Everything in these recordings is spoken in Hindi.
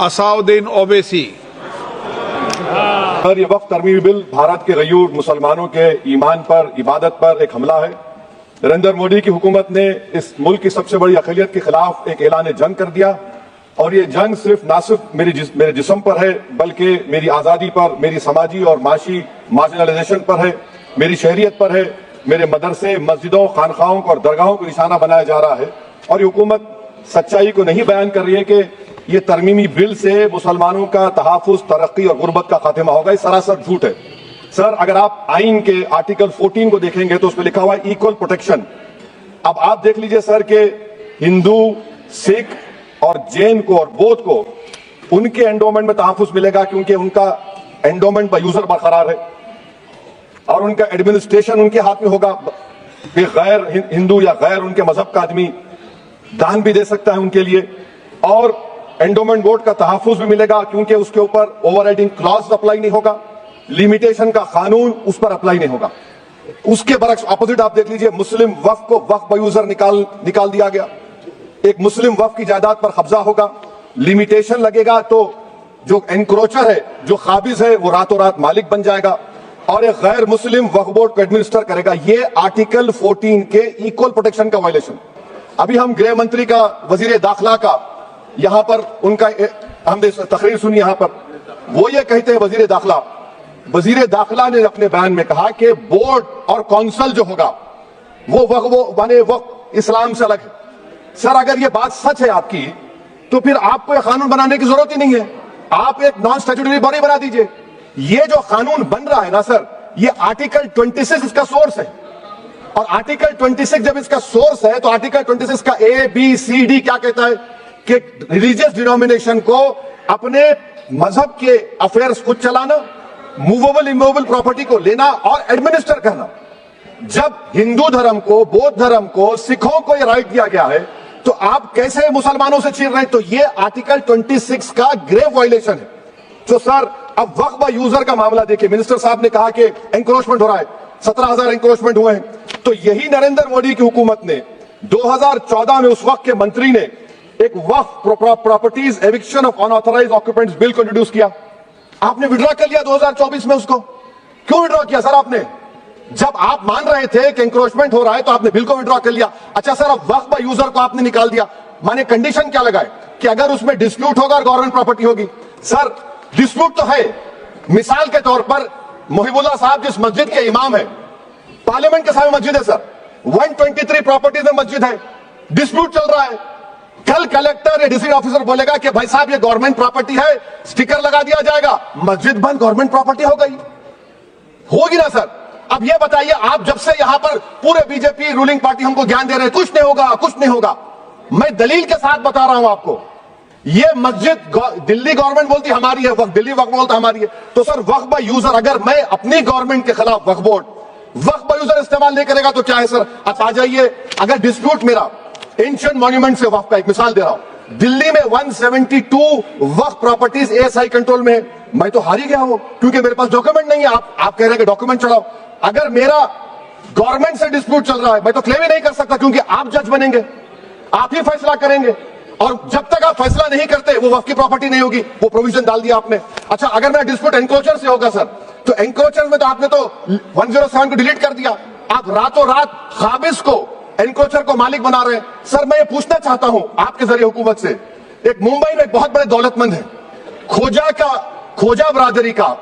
असाउद्दीन ओवैसी। सर, ये वक्फ तरमीमी बिल भारत के गयूर मुसलमानों के ईमान पर, इबादत पर एक हमला है। नरेंद्र मोदी की हुकूमत ने इस मुल्क की सबसे बड़ी अक़लियत के खिलाफ एक ऐलान जंग कर दिया और ये जंग ना सिर्फ मेरे जिस्म पर है बल्कि मेरी आज़ादी पर, मेरी समाजी और माशी मार्जिनलाइजेशन पर है, मेरी शहरियत पर है, मेरे मदरसे, मस्जिदों, खानखाहों और दरगाहों को निशाना बनाया जा रहा है। और ये हुकूमत सच्चाई को नहीं बयान कर रही है कि ये तरमीमी बिल से मुसलमानों का तहफ़्फ़ुज़, तरक्की और गुर्बत का खात्मा होगा। ये सरासर झूठ है। सर, अगर आप आइन के आर्टिकल 14 को देखेंगे तो उसमें लिखा हुआ है इक्वल प्रोटेक्शन। अब आप देख लीजिए सर कि हिंदू, सिख और जैन को और बौद्ध को उनके एंडोमेंट में तहफ़्फ़ुज़ मिलेगा क्योंकि उनका एंडोमेंट बाय यूजर बरकरार है और उनका एडमिनिस्ट्रेशन उनके हाथ में होगा। गैर हिंदू या गैर उनके मजहब का आदमी दान भी दे सकता है उनके लिए, और एंडोमेंट बोर्ड का तहफ़्फ़ुज़ भी मिलेगा क्योंकि उसके ऊपर ओवरराइडिंग क्लॉज अप्लाई नहीं होगा, लिमिटेशन का कानून उस पर अप्लाई नहीं होगा। उसके बरक्स ऑपोजिट आप देख लीजिए, मुस्लिम वक्फ को वक्फ बाय यूजर निकाल दिया गया। एक मुस्लिम वक्फ की जायदाद पर कब्जा होगा, लिमिटेशन लगेगा तो जो एनक्रोचर है, जो काबिज है, वो रातों रात मालिक बन जाएगा और एक गैर मुस्लिम वक्फ बोर्ड को एडमिनिस्टर करेगा। ये आर्टिकल 14 के इक्वल प्रोटेक्शन का वायलेशन। अभी हम गृह मंत्री का, वजीर दाखिला का यहां पर उनका हमने तकरीर सुनी, यहां पर वो ये कहते हैं, वजीर दाखिला ने अपने बयान में कहा कि बोर्ड और काउंसिल जो होगा वो वक्फ इस्लाम से अलग है। सर, अगर ये बात सच है आपकी तो फिर आपको ये कानून बनाने की जरूरत ही नहीं है, आप एक नॉन स्टैट्यूटरी बॉडी बना दीजिए। ये जो कानून बन रहा है ना सर, ये आर्टिकल 26 इसका सोर्स है और आर्टिकल 26 जब इसका सोर्स है तो आर्टिकल 26 का ABCD क्या कहता है कि रिलीजियस डिनोमिनेशन को अपने मजहब के अफेयर्स खुद चलाना, मूवेबल इमूवेबल प्रॉपर्टी को लेना और एडमिनिस्टर करना। जब हिंदू धर्म को, बौद्ध धर्म को, सिखों को यह राइट दिया गया है तो आप कैसे मुसलमानों से छीन रहे हैं? तो ये आर्टिकल 26 का ग्रेव वायलेशन है। तो सर, अब वक्फ बाय यूजर का मामला देखिए, मिनिस्टर साहब ने कहा कि एंक्रोचमेंट हो रहा है, 17,000 एंक्रोचमेंट हुए हैं। तो यही नरेंद्र मोदी की हुकूमत ने 2014 में उस वक्त के मंत्री ने एक Waqf properties eviction of unauthorised occupants bill को इंट्रोड्यूस किया। आपने विड्रॉ कर लिया 2024 में उसको। क्यों विड्रॉ किया सर आपने? जब आप मान रहे थे कि एंक्रोचमेंट हो रहा है तो आपने बिल को विड्रॉ कर लिया। अच्छा सर, अब वक्फ बाय यूजर को आपने निकाल दिया, माने कंडीशन क्या लगाए कि अगर उसमें डिस्प्यूट होगा और गवर्नमेंट प्रॉपर्टी होगी। सर, डिस्प्यूट तो है। मिसाल के तौर पर मोहिबुल्लाह साहब जिस मस्जिद के इमाम है, पार्लियामेंट के सामने मस्जिद है सर, 123 प्रॉपर्टीज में मस्जिद है, डिस्प्यूट चल रहा है। कल कलेक्टर या डिस्ट्रिक्ट ऑफिसर बोलेगा कि भाई साहब ये गवर्नमेंट प्रॉपर्टी है, स्टिकर लगा दिया जाएगा, मस्जिद बंद, गवर्नमेंट प्रॉपर्टी हो गई, होगी ना सर? अब ये बताइए, आप जब से यहां पर पूरे बीजेपी रूलिंग पार्टी हमको ज्ञान दे रहे हैं कुछ नहीं होगा, कुछ नहीं होगा, मैं दलील के साथ बता रहा हूं आपको। ये मस्जिद दिल्ली गवर्नमेंट बोलती हमारी है, दिल्ली वक्फ बोलता हमारी है। तो सर, वक्फ बाय यूजर, अगर मैं अपनी गवर्नमेंट के खिलाफ वक्फ बोर्ड वक्फ बाय यूजर इस्तेमाल नहीं करेगा तो क्या है सर? आप आ जाइए, अगर डिस्प्यूट मेरा एंशिएंट मॉन्यूमेंट से वक्फ का, एक मिसाल दे रहा हूं, दिल्ली में 172 वक्फ प्रॉपर्टीज ASI कंट्रोल में है, मैं तो हार ही गया हूं क्योंकि मेरे पास डॉक्यूमेंट नहीं है। आप कह रहे हैं कि डॉक्यूमेंट चढ़ाओ। अगर मेरा गवर्नमेंट से डिस्प्यूट चल रहा है, मैं तो क्लेम ही नहीं कर सकता क्योंकि आप जज बनेंगे, आप ही फैसला करेंगे और जब तक आप फैसला नहीं करते वो वक्फ की प्रॉपर्टी नहीं होगी। वो प्रोविजन डाल दिया आपने। अच्छा, अगर मेरा डिस्प्यूट एनक्रोचर से होगा सर, तो एनक्रोचर में तो आपने तो 107 को डिलीट कर दिया। आप रातों रात काबिज को, एनक्रोचर को मालिक बना रहे हैं। सर, मैं ये पूछना चाहता हूं आपके जरिए हुकूमत से, एक मुंबई में एक बहुत बड़े दौलतमंद है, खोजा बरादरी का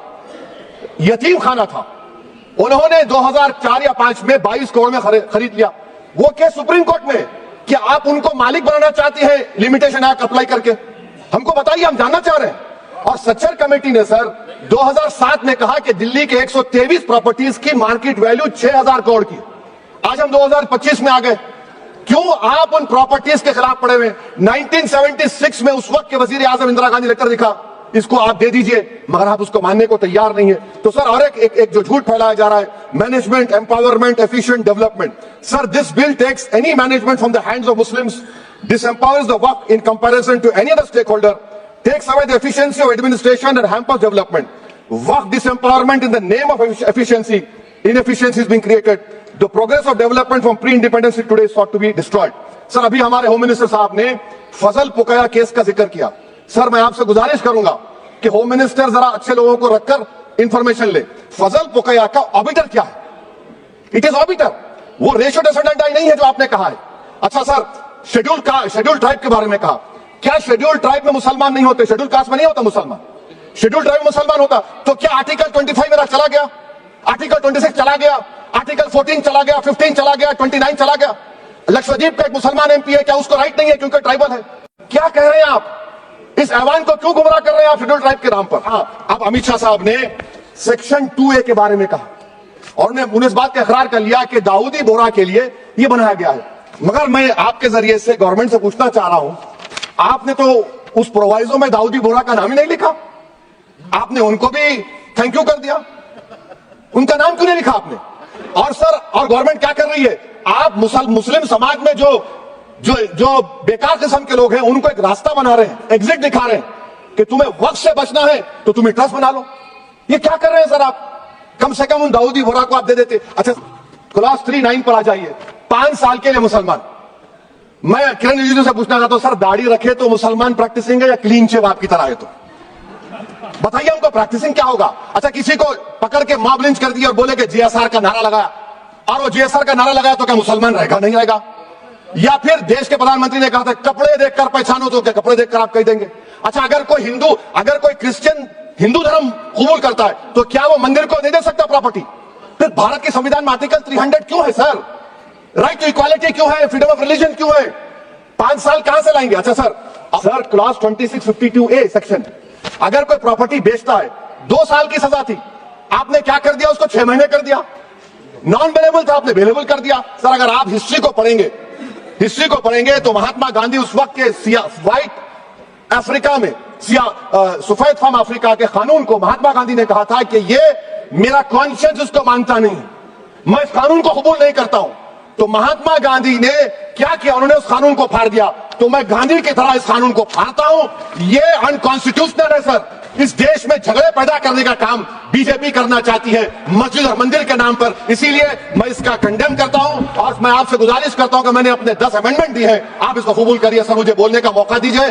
यतीम खाना था, उन्होंने 2004 या 5 में 22 करोड़ में खरीद लिया। वो केस सुप्रीम कोर्ट में कि आप उनको मालिक बनाना चाहती है लिमिटेशन एक्ट अप्लाई करके, हमको बताइए, हम जानना चाह रहे हैं। और सच्चर कमेटी ने सर 2007 में कहा कि दिल्ली के 123 प्रॉपर्टीज की मार्केट वैल्यू 6,000 करोड़ की। आज हम 2025 में आ गए, क्यों आप उन प्रॉपर्टीज के खिलाफ पड़े हुए? 1976 में उस वक्त के वजीर आजम इंदिरा गांधी लेटर लिखा, इसको आप दे दीजिए, मगर आप उसको मानने को तैयार नहीं है। तो सर, और एक जो झूठ फैलाया जा रहा है, management empowerment efficient development. Sir, this bill takes any management from the hands of Muslims, disempowers the waqf in comparison to any other stakeholder, takes away the efficiency of administration and hampers development. Waqf disempowerment in the name of efficiency, inefficiency is being created. The progress of development from pre-independence today is thought to be destroyed. Sir, अभी हमारे होम मिनिस्टर साहब ने फजल पुकाया केस का जिक्र किया। सर मैं आपसे गुजारिश करूंगा कि होम मिनिस्टर जरा अच्छे लोगों को रखकर इंफॉर्मेशन ले। फजल पुकैया का ऑबिटर क्या है? इट इज ऑबिटर, वो रेशियो डिसोडेंटाई नहीं है जो आपने कहा है। अच्छा सर, शेड्यूल ट्राइब के बारे में कहा, क्या शेड्यूल ट्राइब में मुसलमान नहीं होते? शेड्यूल कास्ट में नहीं होता मुसलमान, शेड्यूल ट्राइब में मुसलमान होता। तो क्या आर्टिकल 25 मेरा चला गया, आर्टिकल 26 चला गया, आर्टिकल 14 चला गया, 15 चला गया, 29 चला गया? लक्षद्वीप का एक मुसलमान एमपी है, क्या उसको राइट नहीं है क्योंकि ट्राइबल है? क्या कह रहे हैं आप? इस ऐवान को क्यों गुमराह कर रहे हैं आप शेड्यूल ट्राइब के नाम पर? हाँ, अब अमित शाह साहब ने सेक्शन 2A के बारे में कहा और उन्होंने इस बात का इकरार कर लिया कि दाऊदी बोहरा के लिए यह बनाया गया है। मगर मैं आपके जरिए से गवर्नमेंट से पूछना चाह रहा हूं, आपने तो उस प्रोवाइजो में दाऊदी बोहरा का नाम ही नहीं लिखा, आपने उनको भी थैंक यू कर दिया, उनका नाम क्यों नहीं लिखा आपने? और सर, और गवर्नमेंट क्या कर रही है? आप मुस्लिम समाज में जो बेकार किस्म के लोग हैं उनको एक रास्ता बना रहे हैं, एग्जिट दिखा रहे हैं कि तुम्हें वक्त से बचना है तो तुम्हें ट्रस्ट बना लो। ये क्या कर रहे हैं सर आप? कम से कम उन दाऊदी बोहरा को आप दे देते। अच्छा, क्लास 3-9 पर आ जाइए, 5 साल के लिए मुसलमान। मैं किरण रिजिजू से पूछना चाहता हूं, सर दाढ़ी रखे तो मुसलमान प्रैक्टिसिंग है या क्लीन शेव आपकी तरह है? तो बताइए उनको प्रैक्टिसिंग क्या होगा? अच्छा, किसी को पकड़ के मॉब लिंच कर दिया और बोले कि जीएसआर का नारा लगाया, और वो जीएसआर का नारा लगाया तो क्या मुसलमान रहेगा? नहीं रहेगा। या फिर देश के प्रधानमंत्री ने कहा था कपड़े देखकर पहचानो, तो क्या कपड़े देखकर आप कह देंगे? अच्छा, अगर कोई क्रिश्चियन हिंदू धर्म कबूल करता है तो क्या वो मंदिर को नहीं दे सकता प्रॉपर्टी? फिर भारत के संविधान में आर्टिकल 300 क्यों है सर? राइट टू इक्वालिटी क्यों है? फ्रीडम ऑफ रिलीजन क्यों है? 5 साल कहां से लाएंगे? अच्छा सर, क्लॉज 2652A सेक्शन, अगर कोई प्रॉपर्टी बेचता है 2 साल की सजा थी, आपने क्या कर दिया? उसको 6 महीने कर दिया। नॉन अवेलेबल था, आपने अवेलेबल कर दिया। सर, अगर आप हिस्ट्री को पढ़ेंगे तो महात्मा गांधी उस वक्त के व्हाइट अफ्रीका में सफेद फार्म अफ्रीका के कानून को महात्मा गांधी ने कहा था कि ये मेरा कॉन्शियंस उसको मानता नहीं, मैं इस कानून को कबूल नहीं करता हूं। तो महात्मा गांधी ने क्या किया? उन्होंने उस कानून को फाड़ दिया। तो मैं गांधी की तरह इस कानून को फाड़ता हूं। ये अनकॉन्स्टिट्यूशनल है सर। इस देश में झगड़े पैदा करने का काम बीजेपी करना चाहती है मस्जिद और मंदिर के नाम पर, इसीलिए मैं इसका कंडेम करता हूं और मैं आपसे गुजारिश करता हूं कि मैंने अपने 10 अमेंडमेंट दी है, आप इसको कबूल करिए। सर, मुझे बोलने का मौका दीजिए।